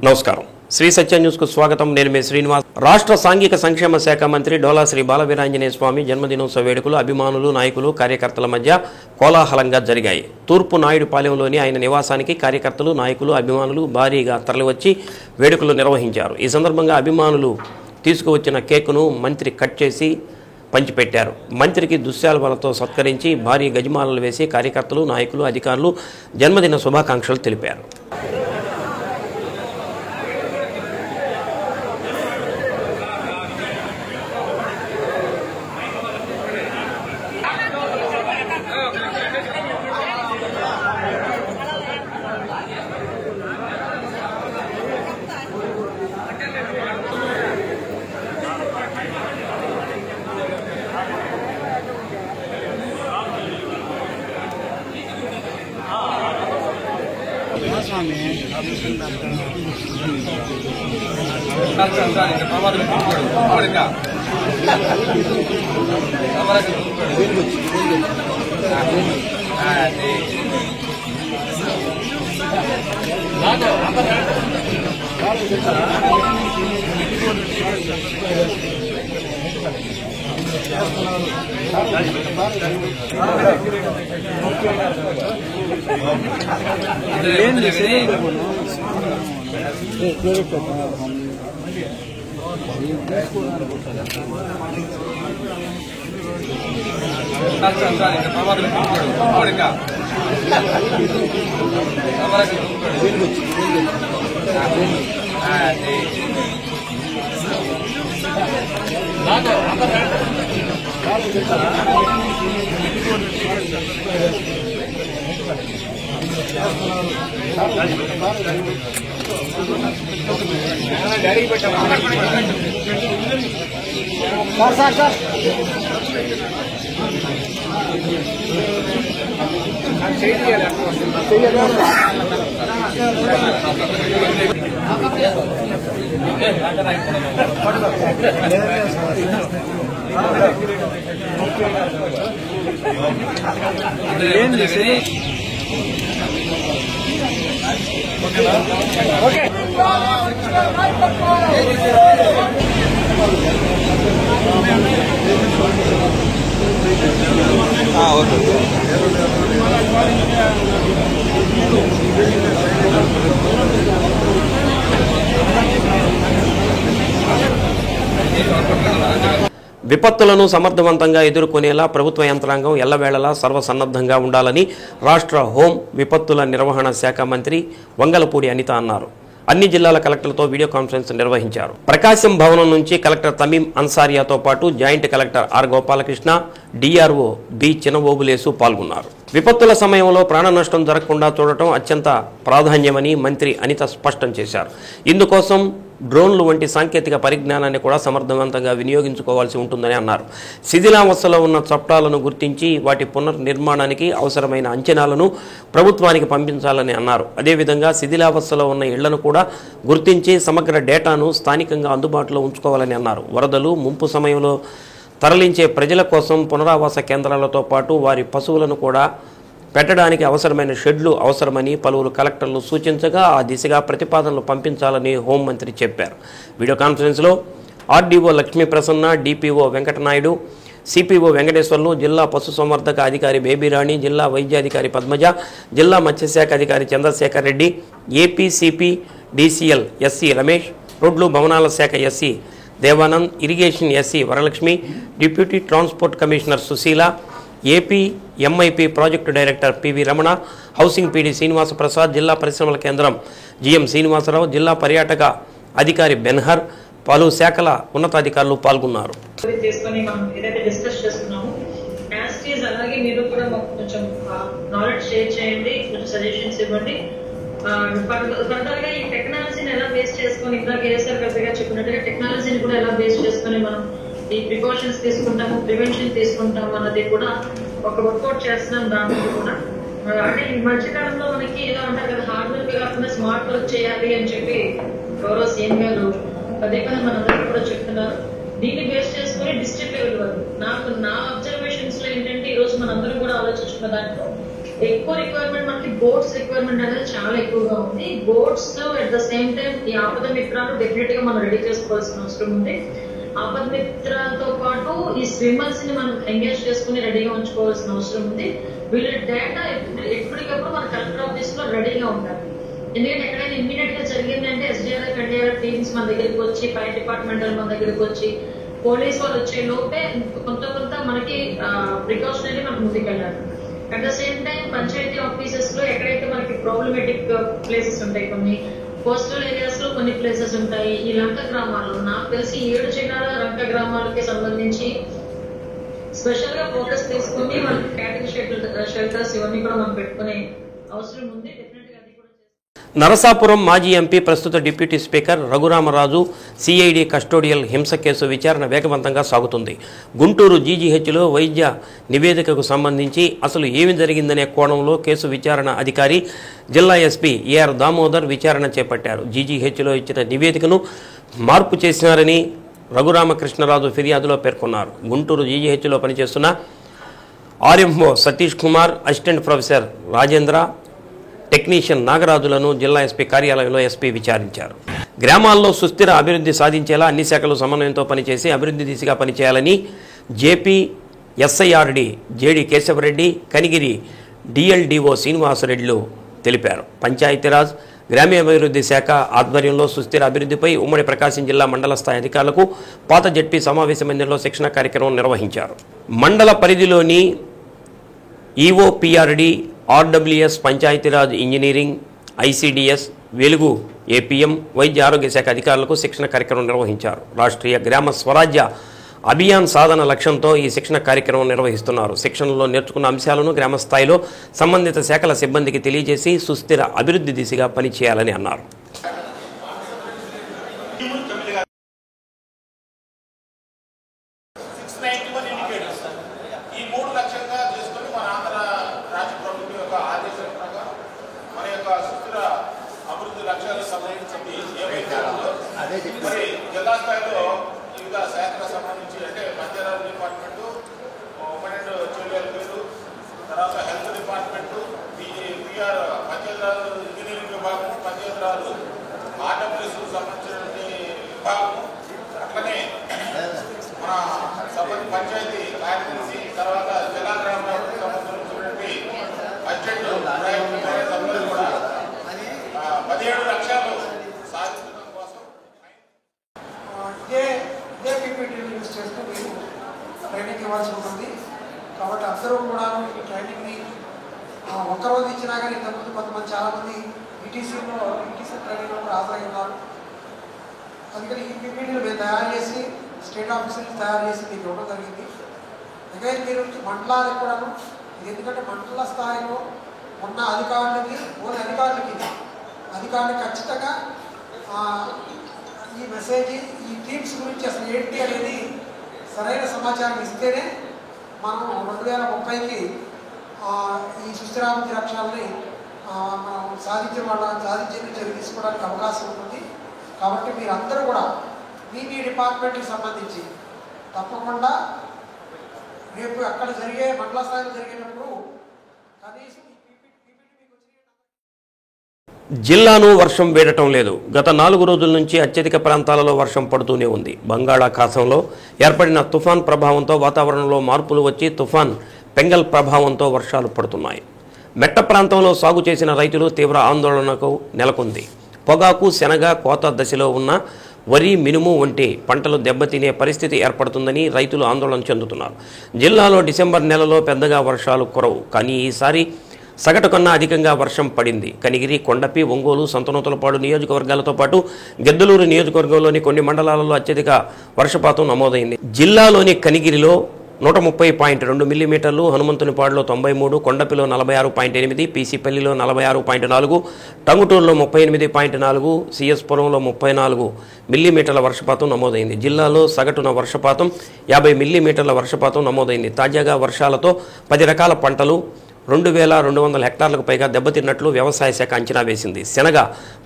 నమస్కారం శ్రీ సత్య న్యూస్ కు స్వాగతం నేను మీ శ్రీనివాస్ రాష్ట్ర సాంఘిక సంక్షేమ శాఖ మంత్రి డోలా శ్రీ బాలవీరాంజనేయ స్వామి జన్మదినోత్సవ వేడుకలు అభిమానులు నాయకులు కార్యకర్తల మధ్య కోలాహలంగా జరిగాయి తూర్పు నాయుడుపాలెంలోని ఆయన నివాసానికి కార్యకర్తలు నాయకులు అభిమానులు భారీగా తరలివచ్చి వేడుకలు నిర్వహించారు ఈ సందర్భంగా అభిమానులు తీసుకువచ్చిన కేకును మంత్రి కట్ చేసి పంచిపెట్టారు మంత్రికి దుశ్శాలువలతో సత్కరించి భారీ గజమాలలు వేసి కార్యకర్తలు నాయకులు అధికారులు జన్మదిన శుభాకాంక్షలు తెలిపారు విపత్తులను సమర్థవంతంగా ఎదుర్కొనేలా ప్రభుత్వ యంత్రాంగం ఎల్లవేళలా సర్వసన్నద్ధంగా ఉండాలని రాష్ట్ర హోం విపత్తుల నిర్వహణ శాఖ మంత్రి వంగలపూడి అనిత అన్నారు అన్ని జిల్లాల కలెక్టర్లతో వీడియో కాన్ఫరెన్స్ నిర్వహించారు ప్రకాశం భవనం నుంచి కలెక్టర్ తమీం అన్సారియాతో పాటు joint collector R Gopalakrishna DRO B Chinabobulesu పాల్గొన్నారు విపత్తుల సమయంలో ప్రాణ నష్టం జరగకుండా చూడటం అత్యంత ప్రాధాన్యమని మంత్రి అనిత స్పష్టం చేశారు ఇందుకోసం డ్రోన్లు వంటి సాంకేతిక పరిజ్ఞానాన్ని కూడా సమర్థవంతంగా వినియోగించుకోవాల్సి ఉంటుందని అన్నారు శిథిలావస్థలో ఉన్న చట్టాలను గుర్తించి వాటి పునర్నిర్మాణానికి అవసరమైన అంచనాలను ప్రభుత్వానికి పంపించాలని అన్నారు అదేవిధంగా శిథిలావస్థలో ఉన్న ఇళ్లను కూడా గుర్తించి సమగ్ర డేటాను స్థానికంగా అందుబాటులో ఉంచుకోవాలని అన్నారు వరదలు ముంపు సమయంలో తరలించే ప్రజల కోసం పునరావాస కేంద్రాలతో పాటు వారి పశువులను కూడా పెట్టడానికి అవసరమైన షెడ్లు అవసరమని పలువురు కలెక్టర్లు సూచించగా ఆ దిశగా ప్రతిపాదనలు పంపించాలని హోంమంత్రి చెప్పారు వీడియో కాన్ఫరెన్స్లో RDO Lakshmi Prasanna DPO Venkata Naidu CPO Venkateswarlu జిల్లా పశుసంవర్ధక అధికారి బేబీరాణి జిల్లా వైద్యాధికారి పద్మజ జిల్లా మత్స్యశాఖ అధికారి Chandrasekhar Reddy APCP DCL SC Ramesh రోడ్లు భవనాల శాఖ SC Devanand irrigation SC Varalakshmi deputy transport commissioner Sushila AP MIP project director PV Ramana housing PD Srinivasa Prasad జిల్లా పరిశ్రమల కేంద్రం జిఎం శ్రీనివాసరావు జిల్లా పర్యాటక అధికారి బెన్హర్ పలు శాఖల ఉన్నతాధికారులు పాల్గొన్నారు ఫర్దర్గా ఈ టెక్నాలజీని ఎలా బేస్ చేసుకొని ఇందాక కేఎస్ఆర్ గారిగా చెప్పినట్టుగా టెక్నాలజీని కూడా ఎలా బేస్ చేసుకొని మనం ఈ ప్రికాషన్స్ తీసుకుంటాము ప్రివెన్షన్ తీసుకుంటాము అన్నది కూడా ఒక వర్కౌట్ చేస్తున్నాం దాంట్లో కూడా అంటే ఈ మధ్యకాలంలో మనకి ఎలా ఉంటారు కదా హార్డ్ వర్క్ కాకుండా స్మార్ట్ వర్క్ చేయాలి అని చెప్పి గౌరవ సీఎం గారు పదే పదే మనందరికీ కూడా చెప్తున్నారు దీన్ని బేస్ చేసుకుని డిస్ట్రిక్ట్ లెవెల్ వరకు నా అబ్జర్వేషన్స్ లో ఏంటంటే ఈ రోజు మనందరం కూడా ఆలోచించుకున్న దాంట్లో ఎక్కువ రిక్వైర్మెంట్ మనకి బోట్స్ రిక్వైర్మెంట్ అనేది చాలా ఎక్కువగా ఉంది. Boats at the same time ఈ ఆపద మిత్రాలు డెఫినెట్ గా మనం రెడీ చేసుకోవాల్సిన అవసరం ఉంది. ఆపద మిత్రాలతో పాటు ఈ స్విమ్మర్స్ ని మనం ఎంగేజ్ చేసుకుని రెడీగా ఉంచుకోవాల్సిన అవసరం ఉంది. వీళ్ళ డేటా ఎప్పటికప్పుడు మన కలెక్టర్ ఆఫీస్ లో రెడీగా ఉండాలి. ఎందుకంటే ఎక్కడైనా ఇమ్మీడియట్ గా జరిగిందంటే ఎస్డిఆర్ఎఫ్ ఎన్డీఆర్ఎఫ్ టీమ్స్ మన దగ్గరికి వచ్చి, ఫైర్ డిపార్ట్మెంటల్ మన దగ్గరికి వచ్చి, పోలీస్ వాళ్ళు వచ్చే లోపే కొంత మనకి ప్రికాషనరీ మనకు ముందుకెళ్ళాలి. At the same time panchayat offices లో ఎక్కడైతే మనకి ప్రాబ్లమేటిక్ ప్లేసెస్ ఉంటాయి, కొన్ని కోస్టల్ ఏరియాస్ లో కొన్ని ప్లేసెస్ ఉంటాయి. ఈ లంక గ్రామాల్లో నాకు తెలిసి 7 జిల్లాల లంక గ్రామాలకి సంబంధించి స్పెషల్ గా ఫోకస్ తీసుకుని మనకి కేటగిరీ షెల్టర్స్ ఇవన్నీ కూడా మనం పెట్టుకునే అవసరం ఉంది. నరసాపురం మాజీ ఎంపీ ప్రస్తుత deputy speaker Raghuramaraju CID custodial హింస కేసు విచారణ వేగవంతంగా సాగుతుంది. గుంటూరు జీజీహెచ్లో వైద్య నివేదికకు సంబంధించి అసలు ఏమి జరిగిందనే కోణంలో కేసు విచారణ అధికారి జిల్లా ఎస్పీ ఏఆర్ దామోదర్ విచారణ చేపట్టారు. జీజీహెచ్లో ఇచ్చిన నివేదికను మార్పు చేసినారని రఘురామకృష్ణరాజు ఫిర్యాదులో పేర్కొన్నారు. గుంటూరు జీజీహెచ్లో పనిచేస్తున్న RMO Satish Kumar, assistant professor Rajendra, technician నాగరాజులను జిల్లా ఎస్పీ కార్యాలయంలో ఎస్పీ విచారించారు. గ్రామాల్లో సుస్థిర అభివృద్ధి సాధించేలా అన్ని శాఖలు సమన్వయంతో పనిచేసి అభివృద్ధి దిశగా పనిచేయాలని JP SIRD JD Keshavareddy, Kanigiri DLDO శ్రీనివాసరెడ్డిలు తెలిపారు. పంచాయతీరాజ్ గ్రామీణాభివృద్ధి శాఖ ఆధ్వర్యంలో సుస్థిర అభివృద్ధిపై ఉమ్మడి ప్రకాశం జిల్లా మండల స్థాయి అధికారులకు పాత జడ్పీ సమావేశ మందిరంలో శిక్షణ కార్యక్రమం నిర్వహించారు. మండల పరిధిలోని EOPRD, RWS, Panchayati Raj engineering, ICDS, వెలుగు ఏపీఎం, వైద్య ఆరోగ్య శాఖ అధికారులకు శిక్షణ కార్యక్రమం నిర్వహించారు. రాష్ట్రీయ గ్రామ స్వరాజ్య అభియాన్ సాధన లక్ష్యంతో ఈ శిక్షణ కార్యక్రమం నిర్వహిస్తున్నారు. శిక్షణలో నేర్చుకున్న అంశాలను గ్రామ స్థాయిలో సంబంధిత శాఖల సిబ్బందికి తెలియజేసి సుస్థిర అభివృద్ధి దిశగా పనిచేయాలని అన్నారు. జిల్లా స్థాయిలో వివిధ శాఖలకు సంబంధించి అంటే పంచాయతీరాజ్ డిపార్ట్మెంటు, ఉమెన్ చైల్డ్, తర్వాత health department, PR Panchayati Raj engineering విభాగం, పంచాయతీరాజ్ ఆర్డబ్ల్యూఎస్ సంబంధించినటువంటి విభాగం, అట్లనే మన సంబంధించి పంచాయతీ కార్యదర్శి, తర్వాత జిల్లా గ్రామాలకు సంబంధించినటువంటి అసిస్టెంట్ సభ్యులు కూడా 17 లక్షలు సాధించడం కోసం ఇదే పీపీటీని యూజ్ చేస్తూ మీరు ట్రైనింగ్ ఇవ్వాల్సి ఉంటుంది. కాబట్టి అందరూ కూడా ఈ ట్రైనింగ్ని ఒక్కరోజు ఇచ్చినా కానీ ఇంతకుముందు కొంతమంది చాలామంది ఈటీసీ ట్రైనింగ్లో కూడా హాజరై ఉన్నారు. అందుకని ఈ పీపీటీలు మేము తయారు చేసి స్టేట్ ఆఫీసర్ని తయారు చేసి మీకు ఇవ్వడం జరిగింది. అగైన్ మీరు మండలాలకు కూడాను, ఇది ఎందుకంటే మండల స్థాయిలో ఉన్న అధికారులకి అధికారులకి ఖచ్చితంగా ఈ మెసేజ్, ఈ టీమ్స్ గురించి అసలు ఏంటి అనేది సరైన సమాచారం ఇస్తేనే మనం 2030కి ఈ సుస్థిరాభివృద్ధి లక్ష్యాలని మనం సాధించే చర్య తీసుకోవడానికి అవకాశం ఉంటుంది. కాబట్టి మీరందరూ కూడా మీ డిపార్ట్మెంట్కి సంబంధించి తప్పకుండా రేపు అక్కడ జరిగే మండల స్థాయిలో జరిగేటప్పుడు కనీసం జిల్లాను వర్షం వేడటం లేదు. గత 4 రోజుల నుంచి అత్యధిక ప్రాంతాలలో వర్షం పడుతూనే ఉంది. బంగాళాఖాతంలో ఏర్పడిన తుఫాన్ ప్రభావంతో వాతావరణంలో మార్పులు వచ్చి తుఫాన్ పెంగల్ ప్రభావంతో వర్షాలు పడుతున్నాయి. మెట్ట ప్రాంతంలో సాగు చేసిన రైతులు తీవ్ర ఆందోళనకు నెలకొంది. పొగాకు, శనగ కోత దశలో ఉన్న వరి, మినుము వంటి పంటలు దెబ్బతినే పరిస్థితి ఏర్పడుతుందని రైతులు ఆందోళన చెందుతున్నారు. జిల్లాలో డిసెంబర్ నెలలో పెద్దగా వర్షాలు కురవు, కానీ ఈసారి సగటు కన్నా అధికంగా వర్షం పడింది. కనిగిరి, కొండపి, ఒంగోలు, సంతనూతలపాడు నియోజకవర్గాలతో పాటు గెద్దలూరు నియోజకవర్గంలోని కొన్ని మండలాలలో అత్యధిక వర్షపాతం నమోదైంది. జిల్లాలోని కనిగిరిలో 130.2 మిల్లీమీటర్లు, హనుమంతునిపాడులో 93, కొండపిలో 46.8, పీసీపల్లిలో 46.4, టంగుటూరులో 38.4, సిఎస్పురంలో 34 మిల్లీమీటర్ల వర్షపాతం నమోదైంది. జిల్లాలో సగటున వర్షపాతం 50 మిల్లీమీటర్ల వర్షపాతం నమోదైంది. తాజాగా వర్షాలతో 10 రకాల పంటలు 2200 హెక్టార్లకు పైగా దెబ్బతిన్నట్లు వ్యవసాయ శాఖ అంచనా వేసింది. శనగ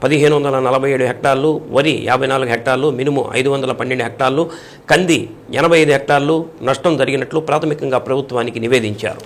1547 హెక్టార్లు, వరి 54 హెక్టార్లు, మినుము 512 హెక్టార్లు, కంది 85 హెక్టార్లు నష్టం జరిగినట్లు ప్రాథమికంగా ప్రభుత్వానికి నివేదించారు.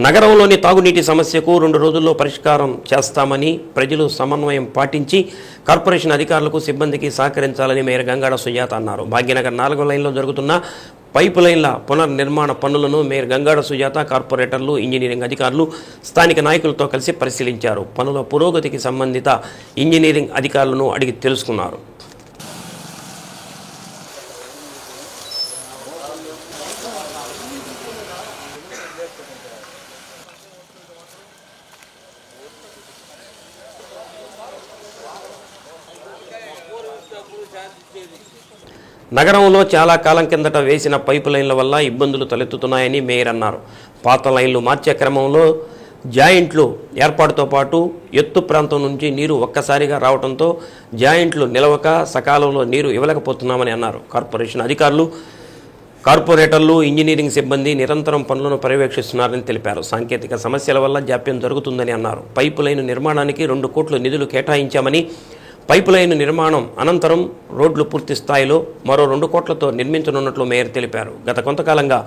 నగరంలోని తాగునీటి సమస్యకు 2 రోజుల్లో పరిష్కారం చేస్తామని ప్రజలు సమన్వయం పాటించి కార్పొరేషన్ అధికారులకు సిబ్బందికి సహకరించాలని మేయర్ గంగాడ సుజాత అన్నారు. భాగ్యనగర్ 4వ లైన్లో జరుగుతున్న పైపు లైన్ల పునర్నిర్మాణ పనులను మేయర్ గంగాడ సుజాత కార్పొరేటర్లు, ఇంజనీరింగ్ అధికారులు స్థానిక నాయకులతో కలిసి పరిశీలించారు. పనుల పురోగతికి సంబంధిత ఇంజనీరింగ్ అధికారులను అడిగి తెలుసుకున్నారు. నగరంలో చాలా కాలం కిందట వేసిన పైపు లైన్ల వల్ల ఇబ్బందులు తలెత్తుతున్నాయని మేయర్ అన్నారు. పాత లైన్లు మార్చే క్రమంలో జాయింట్లు ఏర్పాటుతో పాటు ఎత్తు ప్రాంతం నుంచి నీరు ఒక్కసారిగా రావడంతో జాయింట్లు నిలవక సకాలంలో నీరు ఇవ్వలేకపోతున్నామని అన్నారు. కార్పొరేషన్ అధికారులు, కార్పొరేటర్లు, ఇంజనీరింగ్ సిబ్బంది నిరంతరం పనులను పర్యవేక్షిస్తున్నారని తెలిపారు. సాంకేతిక సమస్యల వల్ల జాప్యం జరుగుతుందని అన్నారు. పైపు లైన్ నిర్మాణానికి 2 కోట్లు నిధులు కేటాయించామని, పైపు లైన్ నిర్మాణం అనంతరం రోడ్లు పూర్తి స్థాయిలో మరో 2 కోట్లతో నిర్మించనున్నట్లు మేయర్ తెలిపారు. గత కొంతకాలంగా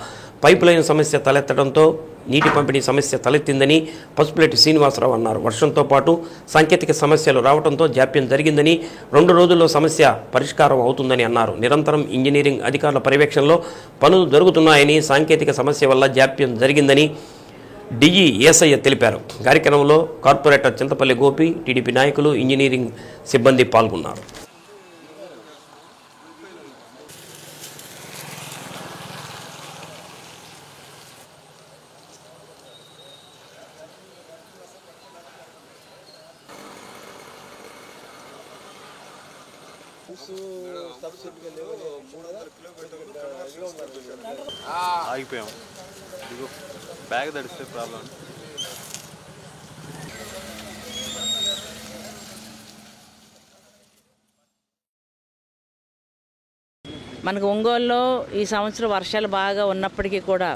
పైపు లైన్ సమస్య తలెత్తడంతో నీటి పంపిణీ సమస్య తలెత్తిందని పసుపులెట్టి శ్రీనివాసరావు అన్నారు. వర్షంతో పాటు సాంకేతిక సమస్యలు రావడంతో జాప్యం జరిగిందని, 2 రోజుల్లో సమస్య పరిష్కారం అవుతుందని అన్నారు. నిరంతరం ఇంజనీరింగ్ అధికారుల పర్యవేక్షణలో పనులు జరుగుతున్నాయని, సాంకేతిక సమస్య వల్ల జాప్యం జరిగిందని డిఈ ఏసయ్య తెలిపారు. కార్యక్రమంలో కార్పొరేటర్ చింతపల్లి గోపి, టీడీపీ నాయకులు, ఇంజనీరింగ్ సిబ్బంది పాల్గొన్నారు. ఆగిపోయాం. బ్యాగ్ తడిస్తే ప్రాబ్లం. మనకు ఒంగోలులో ఈ సంవత్సరం వర్షాలు బాగా ఉన్నప్పటికీ కూడా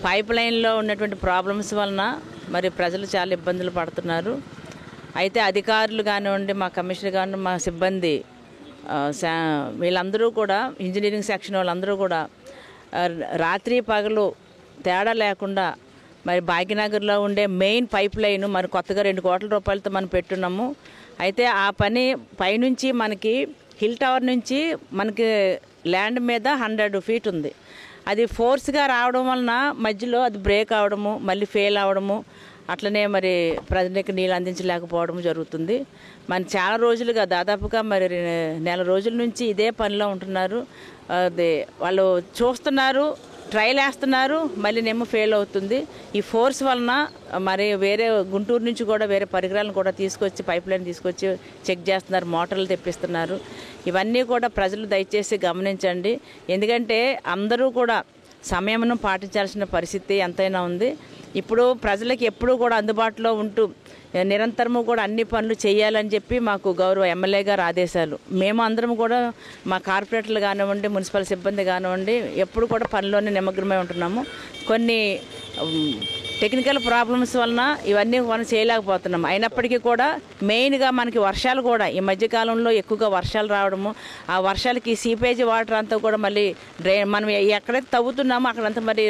పైప్ లైన్లో ఉన్నటువంటి ప్రాబ్లమ్స్ వలన మరి ప్రజలు చాలా ఇబ్బందులు పడుతున్నారు. అయితే అధికారులు కానివ్వండి, మా కమిషనర్ కానివ్వండి, మా సిబ్బంది వీళ్ళందరూ కూడా, ఇంజనీరింగ్ సెక్షన్ వాళ్ళందరూ కూడా రాత్రి పగలు తేడా లేకుండా మరి భాగ్యనగర్లో ఉండే మెయిన్ పైప్ లైన్ మరి కొత్తగా 2 కోట్ల రూపాయలతో మనం పెట్టున్నాము. అయితే ఆ పని పైనుంచి మనకి హిల్ టవర్ నుంచి మనకి ల్యాండ్ మీద 100 ఫీట్ ఉంది. అది ఫోర్స్గా రావడం వలన మధ్యలో అది బ్రేక్ అవడము, మళ్ళీ ఫెయిల్ అవడము, అట్లనే మరి ప్రజలకు నీళ్ళు అందించలేకపోవడం జరుగుతుంది. మరి చాలా రోజులుగా, దాదాపుగా మరి 1 నెల రోజుల నుంచి ఇదే పనిలో ఉంటున్నారు. అది వాళ్ళు చూస్తున్నారు, ట్రైల్ వేస్తున్నారు, మళ్ళీ నేమో ఫెయిల్ అవుతుంది. ఈ ఫోర్స్ వలన మరి వేరే గుంటూరు నుంచి కూడా వేరే పరికరాలను కూడా తీసుకొచ్చి పైప్ లైన్ తీసుకొచ్చి చెక్ చేస్తున్నారు, మోటార్లు తెప్పిస్తున్నారు. ఇవన్నీ కూడా ప్రజలు దయచేసి గమనించండి. ఎందుకంటే అందరూ కూడా సమయమును పాటించాల్సిన పరిస్థితి ఎంతైనా ఉంది. ఇప్పుడు ప్రజలకు ఎప్పుడూ కూడా అందుబాటులో ఉంటూ నిరంతరము కూడా అన్ని పనులు చేయాలని చెప్పి మాకు గౌరవ ఎమ్మెల్యే గారు ఆదేశాలు. మేము అందరం కూడా మా కార్పొరేటర్లు కానివ్వండి, మున్సిపల్ సిబ్బంది కానివ్వండి, ఎప్పుడు కూడా పనిలోనే నిమగ్నమై ఉంటున్నాము. కొన్ని టెక్నికల్ ప్రాబ్లమ్స్ వలన ఇవన్నీ మనం చేయలేకపోతున్నాం. అయినప్పటికీ కూడా మెయిన్గా మనకి వర్షాలు కూడా ఈ మధ్యకాలంలో ఎక్కువగా వర్షాలు రావడము, ఆ వర్షాలకి సీపేజ్ వాటర్ అంతా కూడా మళ్ళీ మనం ఎక్కడైతే తవ్వుతున్నామో అక్కడంతా మరి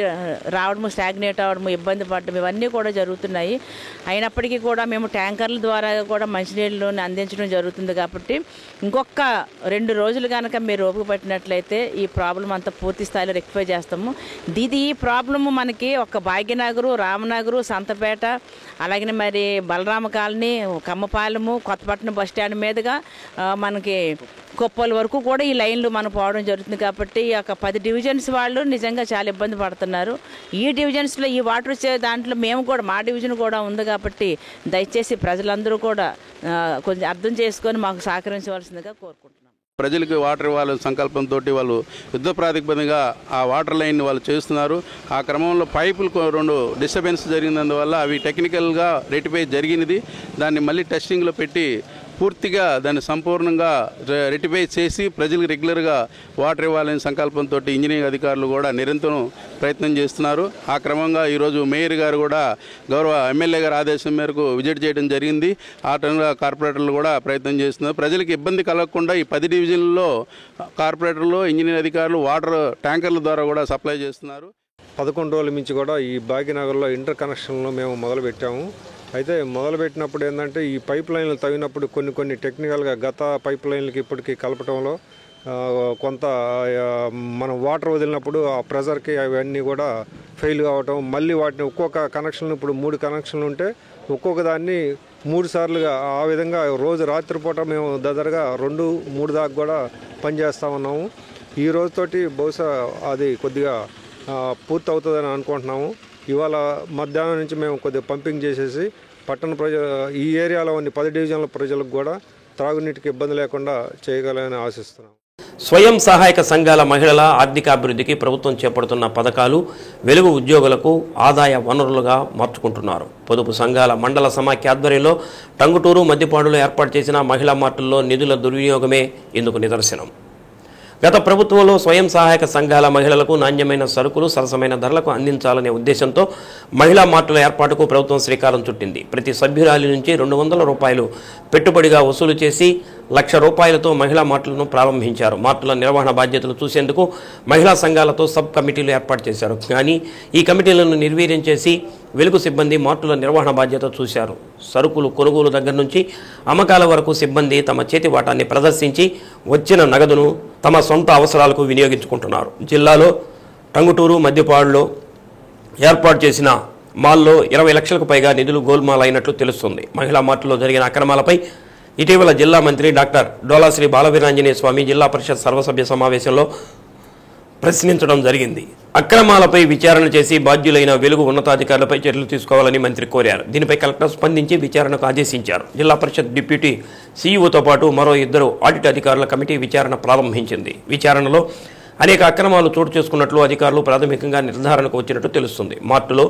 రావడము, స్టాగ్నేట్ అవ్వడము, ఇబ్బంది పడడం, ఇవన్నీ కూడా జరుగుతున్నాయి. అయినప్పటికీ కూడా మేము ట్యాంకర్ల ద్వారా కూడా మంచినీళ్ళని అందించడం జరుగుతుంది. కాబట్టి ఇంకొక 2 రోజులు కనుక మీరు ఓపిక పట్టినట్లయితే ఈ ప్రాబ్లం అంతా పూర్తి స్థాయిలో రెక్టిఫై చేస్తాము. ఈ ప్రాబ్లము మనకి ఒక భాగ్యనగరు, రామనగరు, సంతపేట, అలాగే మరి Balarama colony, Kammapalemu, Kothapatnam bus stand మీదుగా మనకి కొప్పల వరకు కూడా ఈ లైన్లు మనం పోవడం జరుగుతుంది. కాబట్టి ఈ యొక్క 10 డివిజన్స్ వాళ్ళు నిజంగా చాలా ఇబ్బంది పడుతున్నారు. ఈ డివిజన్స్లో ఈ వాటర్ వచ్చే దాంట్లో మేము కూడా, మా డివిజన్ కూడా ఉంది. కాబట్టి దయచేసి ప్రజలందరూ కూడా కొంచెం అర్థం చేసుకొని మాకు సహకరించవలసిందిగా కోరుకుంటున్నాం. ప్రజలకు వాటర్ ఇవ్వాలని సంకల్పంతో వాళ్ళు యుద్ధ ప్రాతిపదికగా ఆ వాటర్ లైన్ వాళ్ళు చేస్తున్నారు. ఆ క్రమంలో పైపులు 2 డిస్టర్బెన్స్ జరిగినందువల్ల అవి టెక్నికల్గా రెక్టిఫై జరిగినది. దాన్ని మళ్ళీ టెస్టింగ్లో పెట్టి పూర్తిగా దాన్ని సంపూర్ణంగా రెక్టిఫై చేసి ప్రజలకు రెగ్యులర్గా వాటర్ ఇవ్వాలనే సంకల్పంతో ఇంజనీరింగ్ అధికారులు కూడా నిరంతరం ప్రయత్నం చేస్తున్నారు. ఆ క్రమంగా ఈరోజు మేయర్ గారు కూడా గౌరవ ఎమ్మెల్యే గారి ఆదేశం మేరకు విజిట్ చేయడం జరిగింది. ఆ టైంలో కార్పొరేటర్లు కూడా ప్రయత్నం చేస్తున్నారు. ప్రజలకు ఇబ్బంది కలగకుండా ఈ 10 డివిజన్లలో కార్పొరేటర్లు, ఇంజనీరింగ్ అధికారులు వాటర్ ట్యాంకర్ల ద్వారా కూడా సప్లై చేస్తున్నారు. 11 రోజుల నుంచి కూడా ఈ భాగ్యనగర్లో ఇంటర్ కనెక్షన్లు మేము మొదలుపెట్టాము. అయితే మొదలుపెట్టినప్పుడు ఏంటంటే ఈ పైప్ లైన్లు తవ్వినప్పుడు కొన్ని టెక్నికల్గా గత పైప్ లైన్లకి ఇప్పటికీ కలపడంలో కొంత మనం వాటర్ వదిలినప్పుడు ఆ ప్రెజర్కి అవన్నీ కూడా ఫెయిల్ కావటం, మళ్ళీ వాటిని ఒక్కొక్క కనెక్షన్ ఇప్పుడు 3 కనెక్షన్లు ఉంటే ఒక్కొక్క దాన్ని 3 సార్లుగా ఆ విధంగా రోజు రాత్రిపూట మేము దగ్గరగా 2-3 దాకా కూడా పనిచేస్తూ ఉన్నాము. ఈ రోజుతోటి బహుశా అది కొద్దిగా పూర్తి అవుతుందని అనుకుంటున్నాము. ఇవాళ మధ్యాహ్నం నుంచి మేము కొద్దిగా పంపింగ్ చేసేసి పట్టణ ఈ ఏరియాలోని 10 డివిజన్ల ప్రజలకు కూడా త్రాగునీటికి ఇబ్బంది లేకుండా చేయగలని ఆశిస్తున్నాం. స్వయం సహాయక సంఘాల మహిళల ఆర్థికాభివృద్ధికి ప్రభుత్వం చేపడుతున్న పథకాలు వెలుగు ఉద్యోగులకు ఆదాయ వనరులుగా మార్చుకుంటున్నారు. పొదుపు సంఘాల మండల సమాఖ్య ఆధ్వర్యంలో టంగుటూరు, మద్దిపాడులో ఏర్పాటు చేసిన మహిళా మార్టుల్లో నిధుల దుర్వినియోగమే ఇందుకు నిదర్శనం. గత ప్రభుత్వంలో స్వయం సహాయక సంఘాల మహిళలకు నాణ్యమైన సరుకులు సరసమైన ధరలకు అందించాలనే ఉద్దేశంతో మహిళా మార్టుల ఏర్పాటుకు ప్రభుత్వం శ్రీకారం చుట్టింది. ప్రతి సభ్యురాలి నుంచి 200 రూపాయలు పెట్టుబడిగా వసూలు చేసి ₹1,00,000తో మహిళా మార్టులను ప్రారంభించారు. మార్టుల నిర్వహణ బాధ్యతలు చూసేందుకు మహిళా సంఘాలతో సబ్ కమిటీలు ఏర్పాటు చేశారు. కానీ ఈ కమిటీలను నిర్వీర్యం చేసి వెలుగు సిబ్బంది మార్టుల నిర్వహణ బాధ్యత చూశారు. సరుకులు కొనుగోలు దగ్గర నుంచి అమ్మకాల వరకు సిబ్బంది తమ చేతి వాటాన్ని ప్రదర్శించి వచ్చిన నగదును తమ సొంత అవసరాలకు వినియోగించుకుంటున్నారు. జిల్లాలో టంగుటూరు, మద్దిపాడులో ఏర్పాటు చేసిన మాల్లో 20 లక్షలకు పైగా నిధులు గోల్మాల్ అయినట్లు తెలుస్తుంది. మహిళా మార్టులో జరిగిన అక్రమాలపై ఇటీవల జిల్లా మంత్రి డాక్టర్ డోలాశ్రీ బాలవీరాంజనేయ స్వామి జిల్లా పరిషత్ సర్వసభ్య సమావేశంలో ప్రశ్నించడం జరిగింది. అక్రమాలపై విచారణ చేసి బాధ్యులైన వెలుగు ఉన్నతాధికారులపై చర్యలు తీసుకోవాలని మంత్రి కోరారు. దీనిపై కలెక్టర్ స్పందించి విచారణకు ఆదేశించారు. జిల్లా పరిషత్ డిప్యూటీ సీఈఓతో పాటు మరో 2 ఆడిట్ అధికారుల కమిటీ విచారణ ప్రారంభించింది. విచారణలో అనేక అక్రమాలు చోటు చేసుకున్నట్లు అధికారులు ప్రాథమికంగా నిర్ధారణకు వచ్చినట్టు తెలుస్తుంది. మార్టులో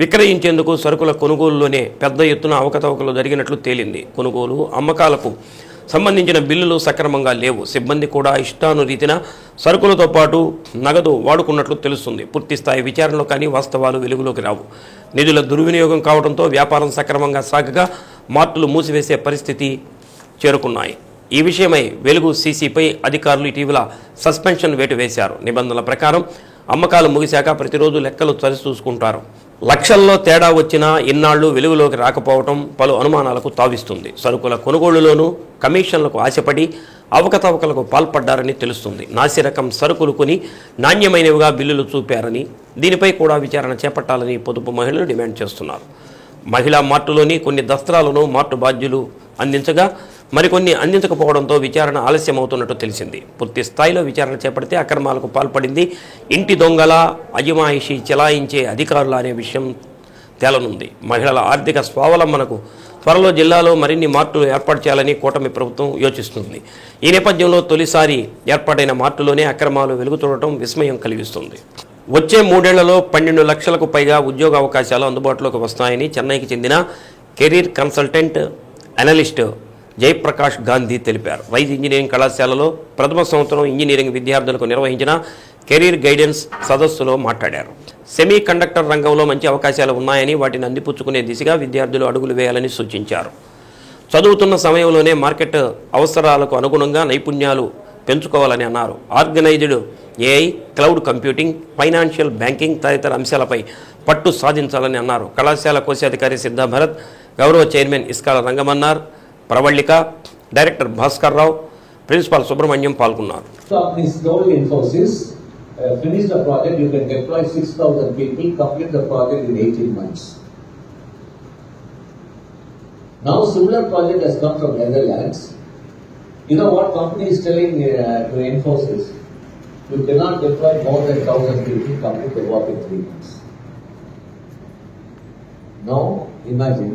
విక్రయించేందుకు సరుకుల కొనుగోలులోనే పెద్ద ఎత్తున అవకతవకలు జరిగినట్లు తేలింది. కొనుగోలు, అమ్మకాలకు సంబంధించిన బిల్లులు సక్రమంగా లేవు. సిబ్బంది కూడా ఇష్టానురీతిన సరుకులతో పాటు నగదు వాడుకున్నట్లు తెలుస్తుంది. పూర్తిస్థాయి విచారణలో కానీ వాస్తవాలు వెలుగులోకి రావు. నిధుల దుర్వినియోగం కావడంతో వ్యాపారం సక్రమంగా సాగగా మార్టులు మూసివేసే పరిస్థితి చేరుకున్నాయి. ఈ విషయమై వెలుగు సీసీపై అధికారులు ఇటీవల సస్పెన్షన్ వేటు వేశారు. నిబంధనల ప్రకారం అమ్మకాలు ముగిశాక ప్రతిరోజు లెక్కలు సరిచూసుకుంటారు. లక్షల్లో తేడా వచ్చినా ఇన్నాళ్లు వెలుగులోకి రాకపోవడం పలు అనుమానాలకు తావిస్తుంది. సరుకుల కొనుగోలులోనూ కమిషన్లకు ఆశపడి అవకతవకలకు పాల్పడ్డారని తెలుస్తుంది. నాసిరకం సరుకులు కొని నాణ్యమైనవిగా బిల్లులు చూపారని, దీనిపై కూడా విచారణ చేపట్టాలని పొదుపు మహిళలు డిమాండ్ చేస్తున్నారు. మహిళా మార్టులోని కొన్ని దస్త్రాలను మార్టు బాధ్యులు అందించగా మరికొన్ని అందించకపోవడంతో విచారణ ఆలస్యమవుతున్నట్టు తెలిసింది. పూర్తి స్థాయిలో విచారణ చేపడితే అక్రమాలకు పాల్పడింది ఇంటి దొంగల, అజమాయిషీ చెలాయించే అధికారులు అనే విషయం తేలనుంది. మహిళల ఆర్థిక స్వావలంబనకు త్వరలో జిల్లాలో మరిన్ని మార్టులు ఏర్పాటు చేయాలని కూటమి ప్రభుత్వం యోచిస్తుంది. ఈ నేపథ్యంలో తొలిసారి ఏర్పాటైన మార్టులోనే అక్రమాలు వెలుగు చూడటం విస్మయం కలిగిస్తుంది. వచ్చే 3 ఏళ్లలో 12 లక్షలకు పైగా ఉద్యోగ అవకాశాలు అందుబాటులోకి వస్తాయని చెన్నైకి చెందిన career consultant analyst Jayaprakash Gandhi తెలిపారు. రైజ్ ఇంజనీరింగ్ కళాశాలలో ప్రథమ సంవత్సరం ఇంజనీరింగ్ విద్యార్థులకు నిర్వహించిన కెరీర్ గైడెన్స్ సదస్సులో మాట్లాడారు. సెమీ కండక్టర్ రంగంలో మంచి అవకాశాలు ఉన్నాయని, వాటిని అందిపుచ్చుకునే దిశగా విద్యార్థులు అడుగులు వేయాలని సూచించారు. చదువుతున్న సమయంలోనే మార్కెట్ అవసరాలకు అనుగుణంగా నైపుణ్యాలు పెంచుకోవాలని అన్నారు. Organised AI, cloud computing, financial banking తదితర అంశాలపై పట్టు సాధించాలని అన్నారు. కళాశాల కోశాధికారి సిద్ధా భరత్, గౌరవ chairman ఇస్కాల Rangamannar, Pravalika, director Bhaskar Rao, principal Subrahmanyam పాల్గొన్నారు. Finish the project, you can deploy 6,000 people, complete the project in 18 months. Now similar project has come from Netherlands. You know what company is telling to Infosys? You cannot deploy more than 1,000 people, complete the work in 3 months. Now imagine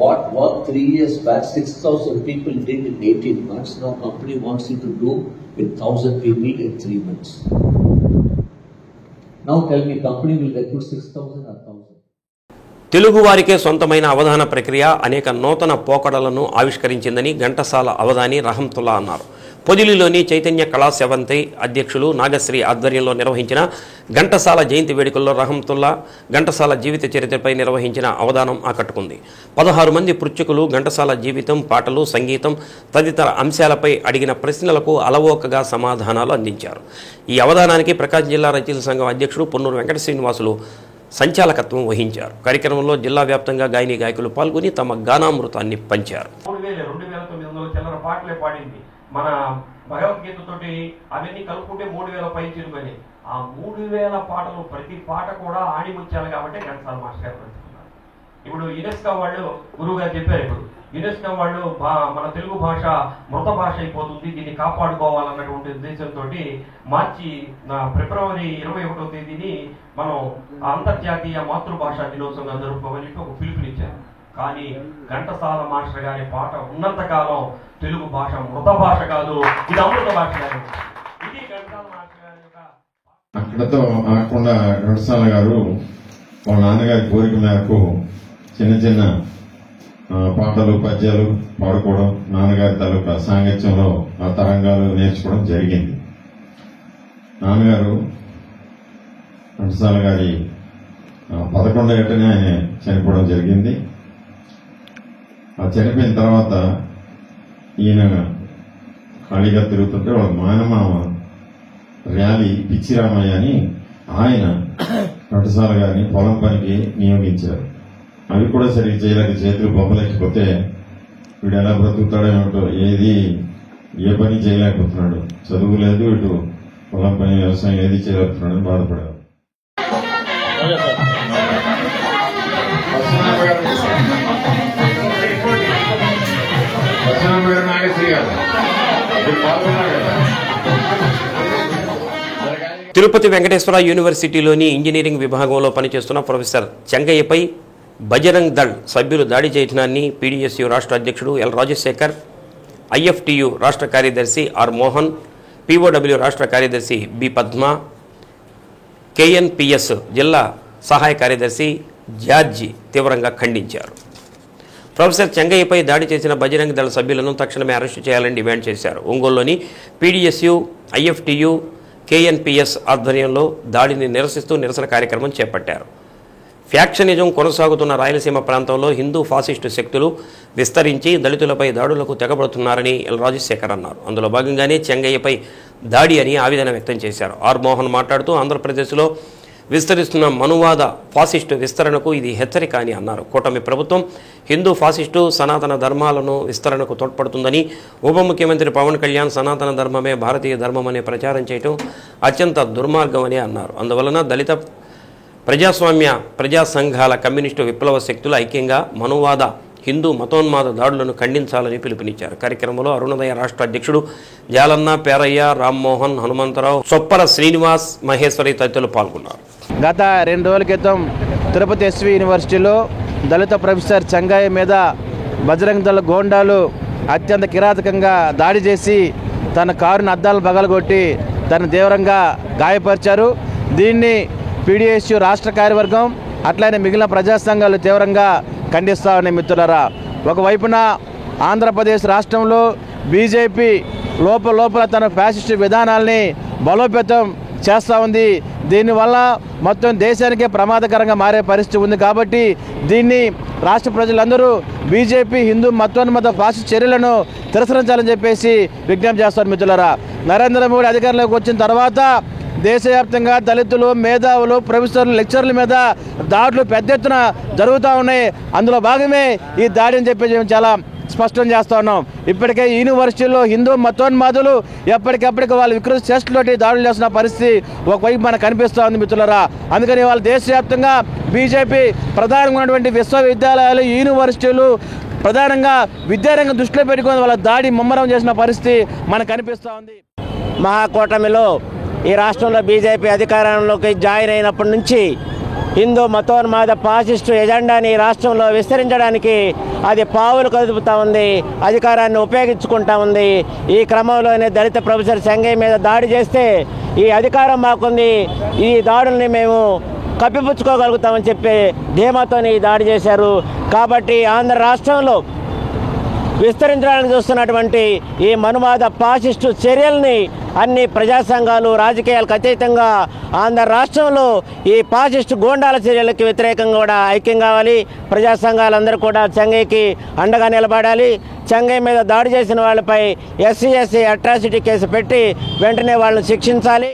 what work 3 years back 6,000 people did in 18 months. Now company wants you to do with 1,000 people in 3 months. Now tell me, company will recruit 6,000 or 1,000? తెలుగువారికే సొంతమైన అవధాన ప్రక్రియ అనేక నూతన పోకడలను ఆవిష్కరించిందని ఘంటసాల అవధాని రహంతుల్లా అన్నారు. పొదిలిలోని చైతన్య కళాసేవంతి అధ్యక్షులు నాగశ్రీ ఆధ్వర్యంలో నిర్వహించిన ఘంటసాల జయంతి వేడుకల్లో రహమతుల్లా ఘంటసాల జీవిత చరిత్రపై నిర్వహించిన అవధానం ఆకట్టుకుంది. 16 మంది పృచ్ఛకులు ఘంటసాల జీవితం, పాటలు, సంగీతం తదితర అంశాలపై అడిగిన ప్రశ్నలకు అలవోకగా సమాధానాలు అందించారు. ఈ అవధానానికి ప్రకాశం జిల్లా రచయితల సంఘం అధ్యక్షుడు పొన్నూరు వెంకట శ్రీనివాసులు సంచాలకత్వం వహించారు. కార్యక్రమంలో జిల్లా వ్యాప్తంగా గాయని గాయకులు పాల్గొని తమ గానామృతాన్ని పంచారు. 2900 పాటలే పాడింది. మన భగవద్గీతతోటి అవన్నీ కలుపుకుంటే 3000 పై చిరుకొని ఆ 3000 పాటలు ప్రతి పాట కూడా ఆడిముచ్చాలి కాబట్టి ఘంటసాల మాస్టర్ గారు పంచుకున్నారు. ఇప్పుడు యునెస్కో వాళ్ళు గురువు గారు చెప్పారు, ఇప్పుడు యునెస్కో వాళ్ళు మన తెలుగు భాష మృత భాష అయిపోతుంది, దీన్ని కాపాడుకోవాలన్నటువంటి ఉద్దేశంతో మార్చి ఫిబ్రవరి 21వ తేదీని మనం అంతర్జాతీయ మాతృభాషా దినోత్సవంగా జరుపుకోమని ఒక పిలుపునిచ్చారు. కానీ ఘంటసాల మాస్టర్ గారి పాట ఉన్నంత కాలం తెలుగు భాష మృత భాష కాదు, ఇది అమృత భాష కాదు. ఇది ఘంటసాల మాస్టర్ గారి యొక్క. అక్కడతో ఆకుండా ఘంటసాల గారు వాళ్ళ నాన్నగారి కోరిక మేరకు చిన్న చిన్న పాటలు, పద్యాలు పాడుకోవడం, నాన్నగారి తాలూకా సాంగత్యంలో ఆ తరంగాలు నేర్చుకోవడం జరిగింది. నాన్నగారు ఘంటసాల గారి 11వ ఏటనే ఆయన చనిపోవడం జరిగింది. ఆ చనిపోయిన తర్వాత ఈయన ఖాళీగా తిరుగుతుంటే వాళ్ళ మానమామ ర్యాలీ పిచ్చిరామయ్య అని ఆయన ఘంటసాల గారిని పొలం పనికి నియమించారు. అవి కూడా సరిగ్గా చేయలేక చేతులు బొమ్మలేకపోతే వీడు ఎలా బ్రతుకుతాడో ఏమిటో, ఏ పని చేయలేకపోతున్నాడు, చదువు లేదు, ఇటు పొలం పని, వ్యవసాయం ఏది చేయలేకపోతున్నాడని బాధపడారు. తిరుపతి వెంకటేశ్వర యూనివర్సిటీలోని ఇంజనీరింగ్ విభాగంలో పనిచేస్తున్న ప్రొఫెసర్ చెంగయ్యపై బజరంగ్ దళ్ సభ్యులు దాడి చేయడాన్ని పీడీఎస్యూ రాష్ట్ర అధ్యక్షుడు ఎల్ రాజశేఖర్, ఐఎఫ్టీయూ రాష్ట్ర కార్యదర్శి ఆర్ మోహన్, పీఓడబ్ల్యూ రాష్ట్ర కార్యదర్శి బి పద్మ, కేఎన్పిఎస్ జిల్లా సహాయ కార్యదర్శి జార్జి తీవ్రంగా ఖండించారు. ప్రొఫెసర్ చెంగయ్యపై దాడి చేసిన బజరంగ్ దళ సభ్యులను తక్షణమే అరెస్టు చేయాలని డిమాండ్ చేశారు. ఒంగోలులోని పీడీఎస్యూ, ఐఎఫ్టీయూ, కేఎన్పిఎస్ ఆధ్వర్యంలో దాడిని నిరసిస్తూ నిరసన కార్యక్రమం చేపట్టారు. ఫ్యాక్షనిజం కొనసాగుతున్న రాయలసీమ ప్రాంతంలో హిందూ ఫాసిస్టు శక్తులు విస్తరించి దళితులపై దాడులకు తెగబడుతున్నారని ఎల్ రాజశేఖర్ అన్నారు. అందులో భాగంగానే చెంగయ్యపై దాడి అని ఆవేదన వ్యక్తం చేశారు. ఆర్ మోహన్ మాట్లాడుతూ ఆంధ్రప్రదేశ్లో విస్తరిస్తున్న మనువాద ఫాసిస్టు విస్తరణకు ఇది హెచ్చరిక అని అన్నారు. కూటమి ప్రభుత్వం హిందూ ఫాసిస్టు సనాతన ధర్మాలను విస్తరణకు తోడ్పడుతుందని, ఉప ముఖ్యమంత్రి పవన్ కళ్యాణ్ సనాతన ధర్మమే భారతీయ ధర్మమనే ప్రచారం చేయడం అత్యంత దుర్మార్గమని అన్నారు. అందువలన దళిత ప్రజాస్వామ్య ప్రజా సంఘాల కమ్యూనిస్టు విప్లవ శక్తులు ఐక్యంగా మనువాద హిందూ మతోన్మాద దాడులను ఖండించాలని పిలుపునిచ్చారు. కార్యక్రమంలో అరుణోదయ రాష్ట్ర అధ్యక్షుడు జాలన్న, పేరయ్య, రామ్మోహన్, హనుమంతరావు, చొప్పర శ్రీనివాస్, మహేశ్వరి తదితరులు పాల్గొన్నారు. గత 2 రోజుల క్రితం తిరుపతి ఎస్వి యూనివర్సిటీలో దళిత ప్రొఫెసర్ చెంగయ్య మీద బజరంగ్ దళ గోండాలు అత్యంత కిరాతకంగా దాడి చేసి తన కారుని అద్దాలు పగలగొట్టి తను తీవ్రంగా గాయపరిచారు. దీన్ని పీడీఎస్యూ రాష్ట్ర కార్యవర్గం అట్లనే మిగిలిన ప్రజా సంఘాలు తీవ్రంగా ఖండిస్తా ఉన్నాయి. మిత్రులారా, ఒకవైపున ఆంధ్రప్రదేశ్ రాష్ట్రంలో బీజేపీ లోపల తన ఫ్యాసిస్టు విధానాల్ని బలోపేతం చేస్తూ ఉంది. దీనివల్ల మొత్తం దేశానికే ప్రమాదకరంగా మారే పరిస్థితి ఉంది. కాబట్టి దీన్ని రాష్ట్ర ప్రజలందరూ బీజేపీ హిందూ మతోన్మత ఫాసిస్ట్ చర్యలను తిరస్కరించాలని చెప్పేసి విజ్ఞప్తి చేస్తారు. మిత్రులారా, నరేంద్ర మోడీ అధికారంలోకి వచ్చిన తర్వాత దేశవ్యాప్తంగా దళితులు, మేధావులు, ప్రొఫెసర్లు, లెక్చర్ల మీద దాడులు పెద్ద ఎత్తున జరుగుతూ ఉన్నాయి. అందులో భాగమే ఈ దాడి అని చెప్పి చాలా స్పష్టం చేస్తూ ఉన్నాం. ఇప్పటికే యూనివర్సిటీలో హిందూ మతోన్మాదులు ఎప్పటికప్పటికి వాళ్ళు వికృత చేష్టలతోటి దాడులు చేస్తున్న పరిస్థితి ఒకవైపు మనకు కనిపిస్తూ ఉంది. మిత్రులారా, అందుకని వాళ్ళు దేశవ్యాప్తంగా బీజేపీ ప్రధానంగా ఉన్నటువంటి విశ్వవిద్యాలయాలు, యూనివర్సిటీలు ప్రధానంగా విద్యారంగం దృష్టిలో పెట్టుకుని వాళ్ళ దాడి ముమ్మరం చేసిన పరిస్థితి మనకు కనిపిస్తూ ఉంది. మహాకూటమిలో ఈ రాష్ట్రంలో బీజేపీ అధికారంలోకి జాయిన్ అయినప్పటి నుంచి హిందూ మతోన్మాద ఫాసిస్టు ఎజెండాని రాష్ట్రంలో విస్తరించడానికి అది పావులు కదుపుతూ ఉంది, అధికారాన్ని ఉపయోగించుకుంటా ఉంది. ఈ క్రమంలోనే దళిత ప్రొఫెసర్ చెంగయ్య మీద దాడి చేస్తే ఈ అధికారం మాకుంది, ఈ దాడుల్ని మేము కప్పిపుచ్చుకోగలుగుతామని చెప్పి ధీమాతో ఈ దాడి చేశారు. కాబట్టి ఆంధ్ర రాష్ట్రంలో విస్తరించడానికి చూస్తున్నటువంటి ఈ మనువాద పాసిస్టు చర్యల్ని అన్ని ప్రజా సంఘాలు రాజకీయాలకు అతీతంగా ఆంధ్ర రాష్ట్రంలో ఈ పాసిస్టు గూండాల చర్యలకు వ్యతిరేకంగా కూడా ఐక్యం కావాలి. ప్రజా సంఘాలందరూ కూడా చెంగయ్యకి అండగా నిలబడాలి. చెంగయ్య మీద దాడి చేసిన వాళ్ళపై SC/SC అట్రాసిటీ కేసు పెట్టి వెంటనే వాళ్ళని శిక్షించాలి.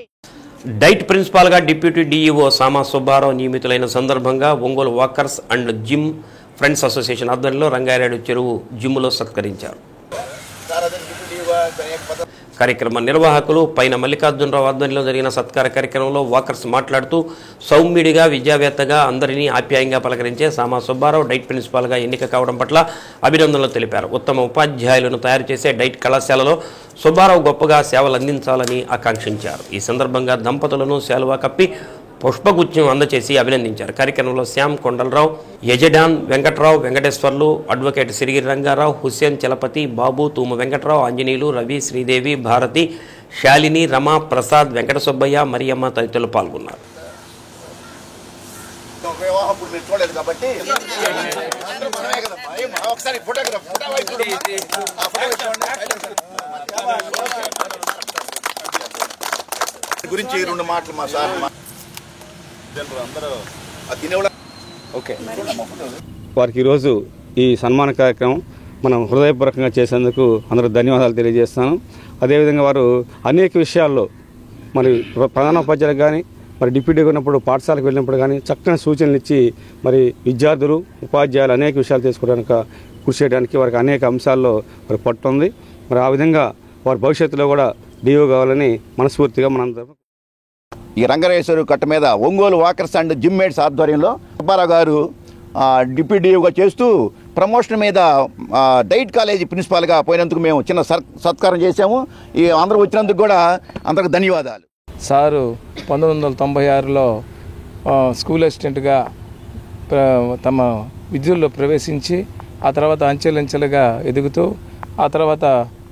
డైట్ ప్రిన్సిపాల్గా డిప్యూటీ DEO సామా సుబ్బారావు నియమితులైన సందర్భంగా Ongole walkers and gym friends association ఆధ్వర్యంలో రంగారెడ్డి చెరువు జిమ్లో సత్కరించారు. కార్యక్రమ నిర్వాహకులు పైన మల్లికార్జునరావు ఆధ్వర్యంలో జరిగిన సత్కార కార్యక్రమంలో వాకర్స్ మాట్లాడుతూ సౌమ్యుడిగా విద్యావేత్తగా అందరినీ ఆప్యాయంగా పలకరించే సామా సుబ్బారావు డైట్ ప్రిన్సిపాల్గా ఎన్నిక కావడం పట్ల అభినందనలు తెలిపారు. ఉత్తమ ఉపాధ్యాయులను తయారు చేసే డైట్ కళాశాలలో సుబ్బారావు గొప్పగా సేవలు అందించాలని ఆకాంక్షించారు. ఈ సందర్భంగా దంపతులను శాలువా కప్పి పుష్పగుచ్చం అందచేసి అభినందించారు. కార్యక్రమంలో శ్యామ్ కొండలరావు, యజడాన్ వెంకట్రావు, వెంకటేశ్వర్లు, అడ్వకేట్ సిరిగిరి రంగారావు, హుస్సేన్ చలపతి, బాబు, తూము వెంకట్రావు, ఆంజనేయులు, రవి, శ్రీదేవి, భారతి, శాలిని, రమ, ప్రసాద్, వెంకట సుబ్బయ్య, మరియమ్మ తదితరులు పాల్గొన్నారు. గురించి 2 మాటలు మా సార్ ఓకే. వారికి ఈరోజు ఈ సన్మాన కార్యక్రమం మనం హృదయపూర్వకంగా చేసేందుకు అందరూ ధన్యవాదాలు తెలియజేస్తాను. అదేవిధంగా వారు అనేక విషయాల్లో మరి ప్రధానోపాధ్యాయులకు కానీ మరి డిప్యూటీగా ఉన్నప్పుడు పాఠశాలకు వెళ్ళినప్పుడు కానీ చక్కని సూచనలు ఇచ్చి మరి విద్యార్థులు ఉపాధ్యాయులు అనేక విషయాలు తీసుకోవడానికి కృషి చేయడానికి వారికి అనేక అంశాల్లో మరి పట్టుంది. మరి ఆ విధంగా వారి భవిష్యత్తులో కూడా DO కావాలని మనస్ఫూర్తిగా మనందరం ఈ రంగరేశ్వరు కట్ట మీద Ongole walkers and gym mates ఆధ్వర్యంలో సుబ్బారావు గారు డిప్యూటీ DOగా చేస్తూ ప్రమోషన్ మీద డైట్ కాలేజీ ప్రిన్సిపాల్గా పోయినందుకు మేము చిన్న సత్కారం చేశాము. ఈ అందరూ వచ్చినందుకు కూడా అందరికి ధన్యవాదాలు. సారు 1996లో స్కూల్ అసిస్టెంట్గా తమ విద్యుల్లో ప్రవేశించి ఆ తర్వాత అంచెలంచెలుగా ఎదుగుతూ ఆ తర్వాత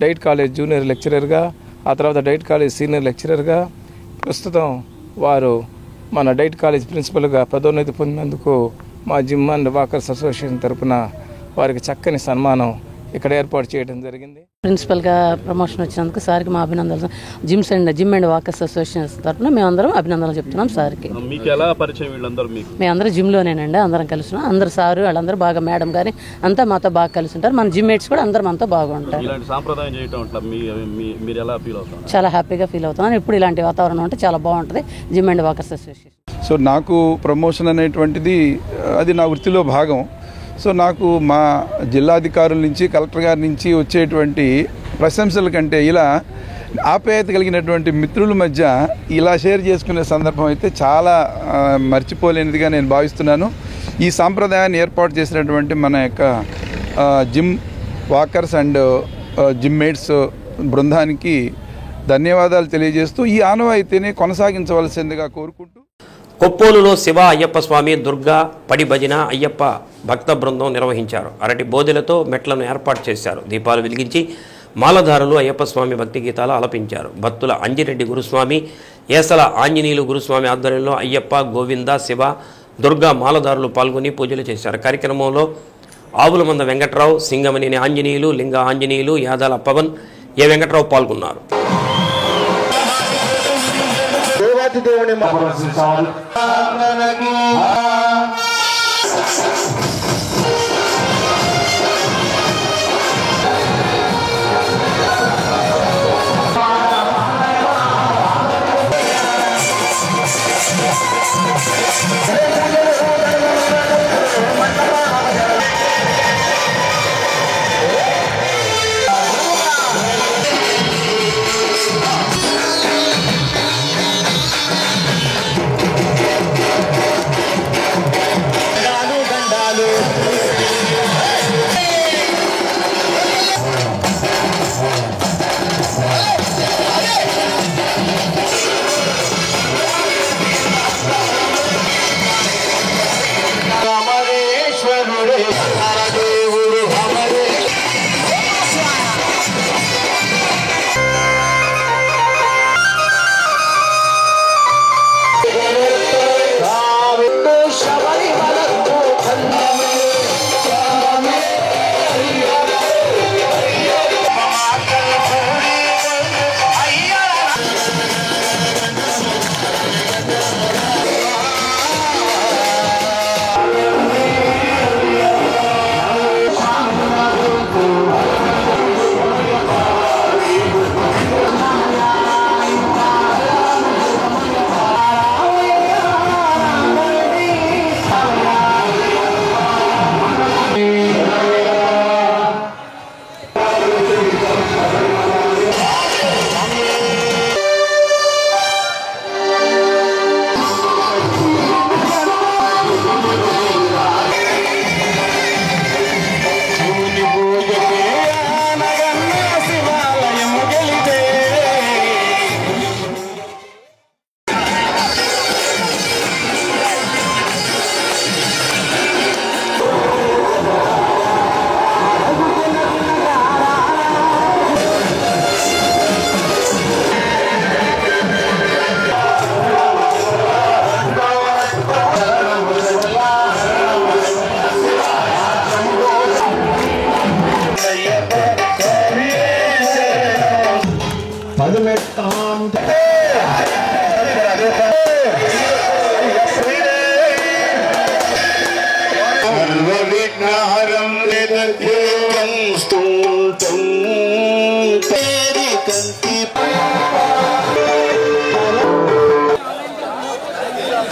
డైట్ కాలేజ్ జూనియర్ లెక్చరర్గా ఆ తర్వాత డైట్ కాలేజ్ సీనియర్ లెక్చరర్గా ప్రస్తుతం వారు మన డైట్ కాలేజ్ ప్రిన్సిపల్గా పదోన్నతి పొందినందుకు మా జిమ్ అండ్ వాకర్స్ అసోసియేషన్ తరఫున వారికి చక్కని సన్మానం ఇక్కడ ఏర్పాటు చేయడం జరిగింది. ప్రిన్సిపల్గా ప్రమోషన్ వచ్చినందుకు సార్కి మా అభినందనలు. జిమ్ అండ్ వాకర్స్ అసోసియేషన్ తరఫున మేమందరం అభినందనలు చెప్తున్నాం సార్కి. మీకు ఎలా పరిచయం వీళ్ళందరూ? మేమందరం జిమ్లోనేనండి, అందరం కలిసి అందరు సారు వాళ్ళందరూ బాగా మేడం గారి అంతా మాతో బాగా కలిసి ఉంటారు. మన జిమ్ మేట్స్ కూడా అందరూ మనతో బాగుంటారు. ఇలాంటి సాంప్రదాయం చేయటం మీరు ఎలా ఫీల్ అవుతారు? చాలా హ్యాపీగా ఫీల్ అవుతున్నాను. ఇప్పుడు ఇలాంటి వాతావరణం ఉంటే చాలా బాగుంటుంది gym and walkers association. So నాకు ప్రమోషన్ అనేటువంటిది అది నా వృత్తిలో భాగం. సో నాకు మా జిల్లాధికారుల నుంచి కలెక్టర్ గారి నుంచి వచ్చేటువంటి ప్రశంసల కంటే ఇలా ఆప్యాయత కలిగినటువంటి మిత్రుల మధ్య ఇలా షేర్ చేసుకునే సందర్భం అయితే చాలా మర్చిపోలేనిదిగా నేను భావిస్తున్నాను. ఈ సాంప్రదాయాన్ని ఏర్పాటు చేసినటువంటి మన యొక్క gym walkers and gym mates బృందానికి ధన్యవాదాలు తెలియజేస్తూ ఈ ఆనవాయితీని కొనసాగించవలసిందిగా కోరుకుంటూ కొప్పోలులో శివ అయ్యప్ప స్వామి దుర్గా పడి భజన అయ్యప్ప భక్త బృందం నిర్వహించారు. అరటి బోధెలతో మెట్లను ఏర్పాటు చేశారు. దీపాలు వెలిగించి మాలధారులు అయ్యప్ప స్వామి భక్తి గీతాలు ఆలపించారు. భక్తుల అంజిరెడ్డి గురుస్వామి, ఏసల ఆంజనేయులు గురుస్వామి ఆధ్వర్యంలో అయ్యప్ప, గోవింద, శివ, దుర్గా మాలధారులు పాల్గొని పూజలు చేశారు. కార్యక్రమంలో ఆవులమంద వెంకట్రావు, సింగమనేని ఆంజనేయులు, లింగ ఆంజనేయులు, యాదాల పవన్, ఏ వెంకట్రావు పాల్గొన్నారు. దేవుని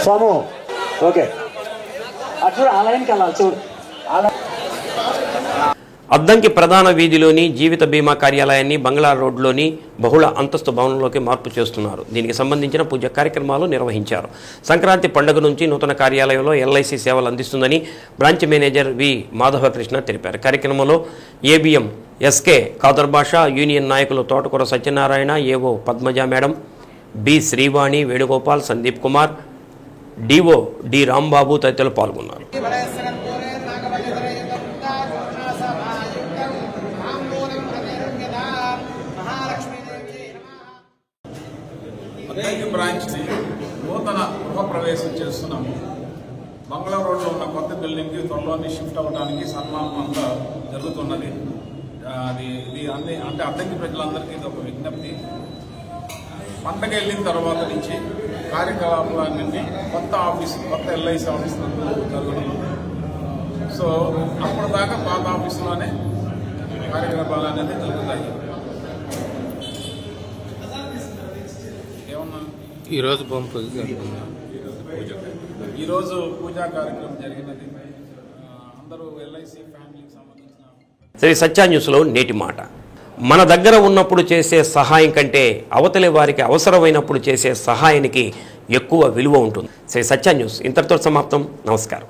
సాము ఓకే అటు ఆ లైన్కి వెళ్ళాలి చూడు అద్దంకి ప్రధాన వీధిలోని జీవిత బీమా కార్యాలయాన్ని బంగ్లా రోడ్లోని బహుళ అంతస్తు భవనంలోకి మార్పు చేస్తున్నారు. దీనికి సంబంధించిన పూజ కార్యక్రమాలు నిర్వహించారు. సంక్రాంతి పండుగ నుంచి నూతన కార్యాలయంలో ఎల్ఐసి సేవలు అందిస్తుందని బ్రాంచ్ మేనేజర్ వి మాధవకృష్ణ తెలిపారు. కార్యక్రమంలో ABM SK Khader Basha, union నాయకులు Thotakura Satyanarayana, AO Padmaja madam, B Srivani, Venugopal, Sandeep Kumar, DO D Rambabu తదితరులు పాల్గొన్నారు. అద్దంకి బ్రాంచ్ని నూతన గృహప్రవేశం చేస్తున్నాము. బంగ్లా రోడ్లో ఉన్న కొత్త బిల్డింగ్కి త్వరలోనే షిఫ్ట్ అవ్వడానికి సన్మానం అంతా జరుగుతున్నది. ఇది అన్ని అంటే అద్దంకి ప్రజలందరికీ ఇది ఒక విజ్ఞప్తి. పండగ వెళ్ళిన తర్వాత నుంచి కార్యకలాపాలన్నీ కొత్త ఎల్ఐసి ఆఫీస్ జరుగుతుంది. సో అప్పుడు దాకా పాత ఆఫీసులోనే కార్యకలాపాలు అనేది జరుగుతాయి. ఏమన్నా ఈరోజు పూజా కార్యక్రమం జరిగినది. అందరూ ఎల్ఐసి ఫ్యామిలీకి సంబంధించిన శ్రీ సత్య న్యూస్లో నేటి మాట. మన దగ్గర ఉన్నప్పుడు చేసే సహాయం కంటే అవతలి వారికి అవసరమైనప్పుడు చేసే సహాయానికి ఎక్కువ విలువ ఉంటుంది. శ్రీ సత్య న్యూస్ ఇంతటితో సమాప్తం. నమస్కారం.